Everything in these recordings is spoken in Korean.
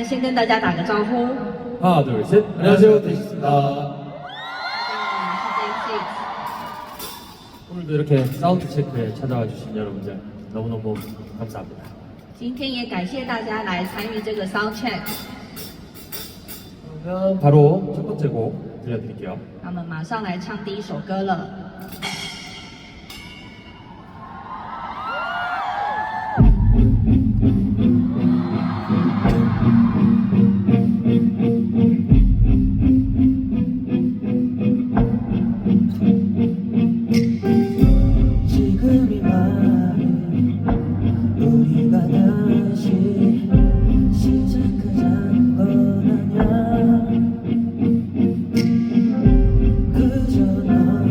先跟大家打个招呼。 하나 둘 셋. 안녕하세요, 데이식스입니다. 我是 Day6。 오늘도 이렇게 사운드 체크에 찾아와 주신 여러분들 너무너무 감사합니다. 今天也感谢大家来参与这个 sound check。 그러면 바로 첫 번째 곡 들려드릴게요. 那我们马上来唱第一首歌了。 지금이 말해 우리가 다시 시작하자는 건 아냐 그저 너의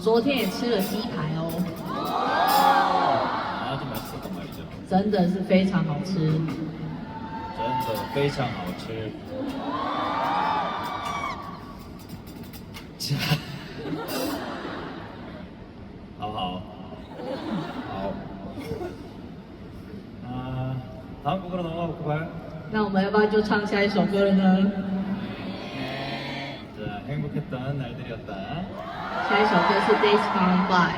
昨天也吃了鸡排哦， 아주 맛있었단 말이죠. 真的是非常好吃。 真的非常好吃。자, 好好好。 다음 곡으로 넘어가 볼까요? 那我们要不要就唱下一首歌了呢？ 자, 행복했던 날들이었다. 下一首歌是《Days Gone By》。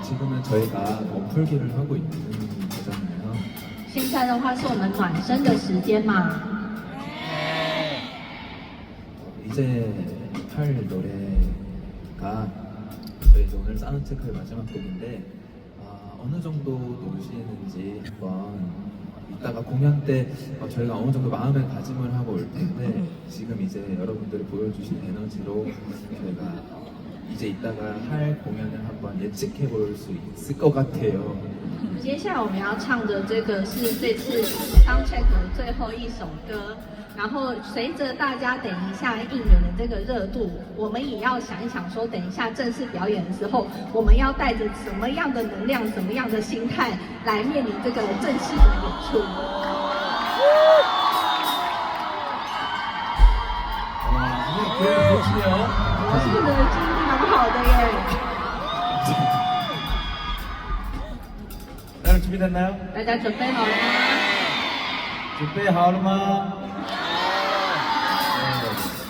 지금은 저희가 몸풀기를 하고 있는 거잖아요. 现在的话是我们暖身的时间嘛， 이제 할 노래가 저희 이제 오늘 사운드 체크의 마지막 곡인데 어느 정도 노시는지 한번 이따가 공연 때 저희가 어느 정도 마음의 다짐을 하고 올 텐데 지금 이제 여러분들이 보여주신 에너지로 저희가 이제 이따가 할 공연을 한번 예측해 볼 수 있을 것 같아요. 接下来我们要唱的这个是这次 soundcheck 的最后一首歌，然后随着大家等一下应援的这个热度，我们也要想一想说，等一下正式表演的时候，我们要带着什么样的能量、什么样的心态来面临这个正式的演出。 좋지요. 是的，记忆力蛮好的耶。 여러분 준비됐나요? 大家准备好了吗？ 준비하오르마.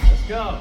Let's go.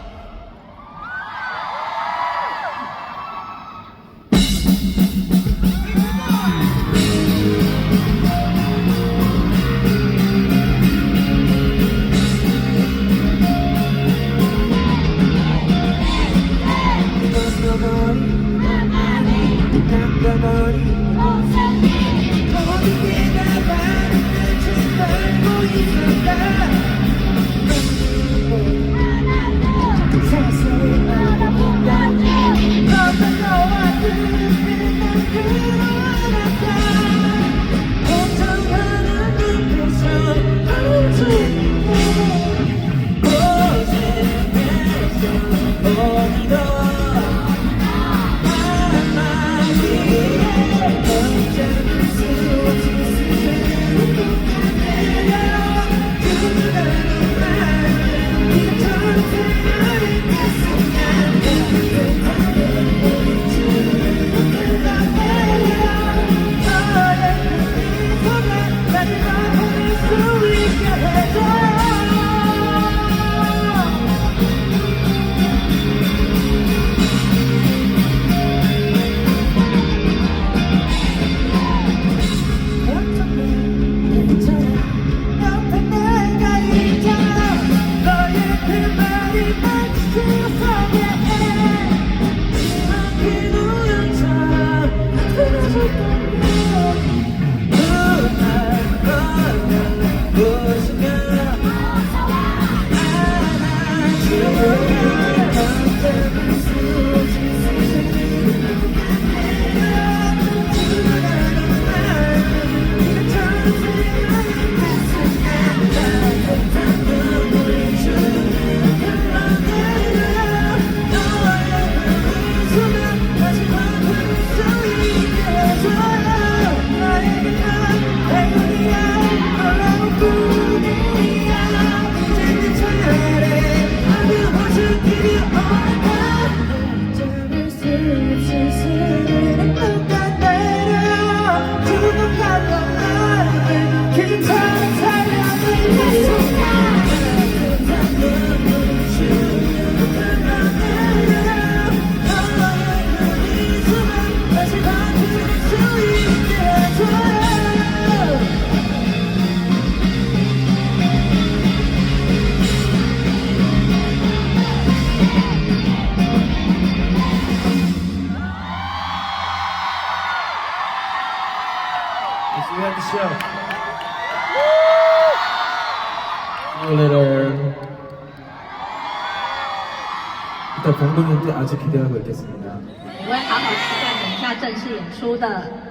Yes, we had the show. See you later. 일단 공동연 때 아주 기대하고 있겠습니다. 我会好好期待等一下正式演出的。